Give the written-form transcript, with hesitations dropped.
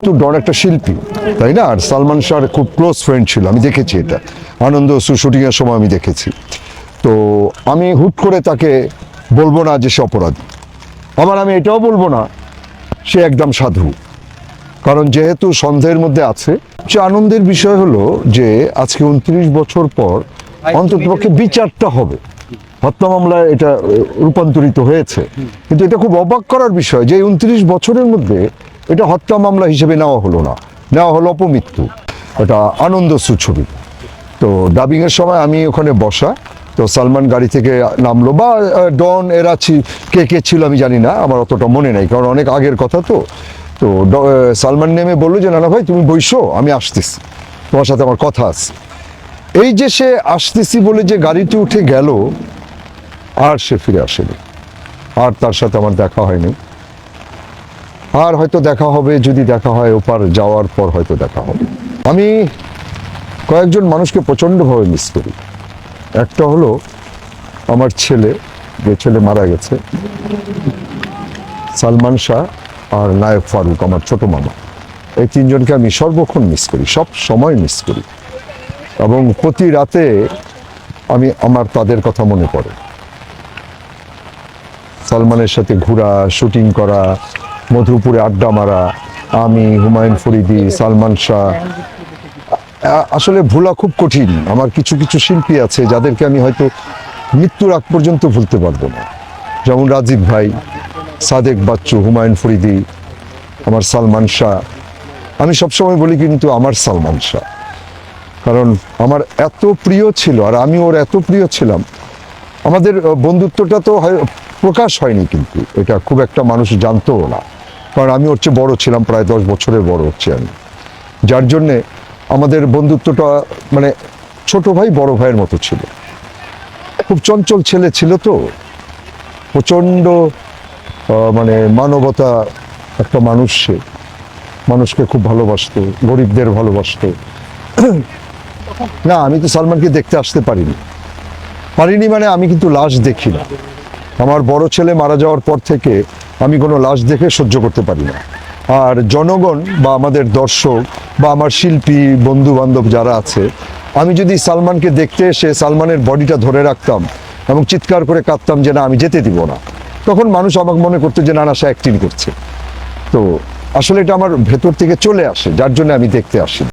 তো ডন একটা শিল্পী, তাই না? আর সালমান শাহর খুব ক্লোজ ফ্রেন্ড ছিল, আমি দেখেছি এটা আনন্দ শুটিং এর সময় আমি দেখেছি। তো আমি হুট করে তাকে বলবো না যে সে অপরাধী, আবার আমি এটাও বলবো না সে একদম সাধু, কারণ যেহেতু সন্দেহের মধ্যে আছে। সে আনন্দের বিষয় হলো যে আজকে 29 বছর পর অন্ততপক্ষে বিচারটা হবে। হত্যা মামলায় এটা রূপান্তরিত হয়েছে, কিন্তু এটা খুব অবাক করার বিষয় যে 29 বছরের মধ্যে এটা হত্যা মামলা হিসেবে নেওয়া হলো না, নেওয়া হলো অপমৃত্যু। এটা আনন্দ ছবি। তো ডাবিং এর সময় আমি ওখানে বসা, তো সালমান গাড়ি থেকে নামলো, বা ডন এরা কে কে ছিল আমি জানি না, আমার অতটা মনে নাই কারণ অনেক আগের কথা। তো তো সালমান নেমে বললো যে নানা ভাই তুমি বইসো, আমি আসতেছি, তোমার সাথে আমার কথা আছে। এই যে সে আসতেছি বলে যে গাড়িতে উঠে গেল, আর সে ফিরে আসেনি, আর তার সাথে আমার দেখা হয়নি। আর হয়তো দেখা হবে, যদি দেখা হয় ওপার যাওয়ার পর হয়তো দেখা হবে। আমি কয়েকজন মানুষকে প্রচণ্ডভাবে মিস করি। একটা হলো আমার ছেলে, যে ছেলে মারা গেছে, সালমান শাহ আর নায়ক ফারুক, আমার ছোট মামা। এই তিনজনকে আমি সর্বক্ষণ মিস করি, সব সময় মিস করি, এবং প্রতি রাতে আমার তাদের কথা মনে পড়ে। সালমানের সাথে ঘোরা, শুটিং করা, মধুপুরে আড্ডা মারা, আমি, হুমায়ুন ফরিদি, সালমান শাহ, আসলে ভোলা খুব কঠিন। আমার কিছু কিছু শিল্পী আছে যাদেরকে আমি হয়তো মৃত্যুর আগ পর্যন্ত ভুলতে পারবো না, যেমন রাজীব ভাই, সাদেক বাচ্চু, হুমায়ুন ফরিদি, আমার সালমান শাহ। আমি সবসময় বলি কিন্তু আমার সালমান শাহ, কারণ আমার এত প্রিয় ছিল আর আমি ওর এত প্রিয় ছিলাম। আমাদের বন্ধুত্বটা তো প্রকাশ হয়নি, কিন্তু এটা খুব একটা মানুষ জানতো না, কারণ আমি ওর চেয়ে বড় ছিলাম, প্রায় 10 বছরের বড় হচ্ছে আমি, যার জন্যে আমাদের বন্ধুত্বটা মানে ছোট ভাই বড় ভাইয়ের মতো ছিল। খুব চঞ্চল ছেলে ছিল, তো প্রচণ্ড মানে মানবতা একটা মানুষ। সে মানুষকে খুব ভালোবাসতো, গরিবদের ভালোবাসতো। না, আমি তো সালমানকে দেখতে আসতে পারিনি মানে আমি কিন্তু লাশ দেখি না। আমার বড় ছেলে মারা যাওয়ার পর থেকে আমি কোনো লাশ দেখে সহ্য করতে পারি না। আর জনগণ বা আমাদের দর্শক বা আমার শিল্পী বন্ধু বান্ধব যারা আছে, আমি যদি সালমানকে দেখতে এসে সালমানের বডিটা ধরে রাখতাম এবং চিৎকার করে কাঁদতাম যে না আমি যেতে দিব না, তখন মানুষ আমাকে মনে করতো যে না না সে অ্যাক্টিং করছে। তো আসলে এটা আমার ভেতর থেকে চলে আসে, যার জন্য আমি দেখতে আসি।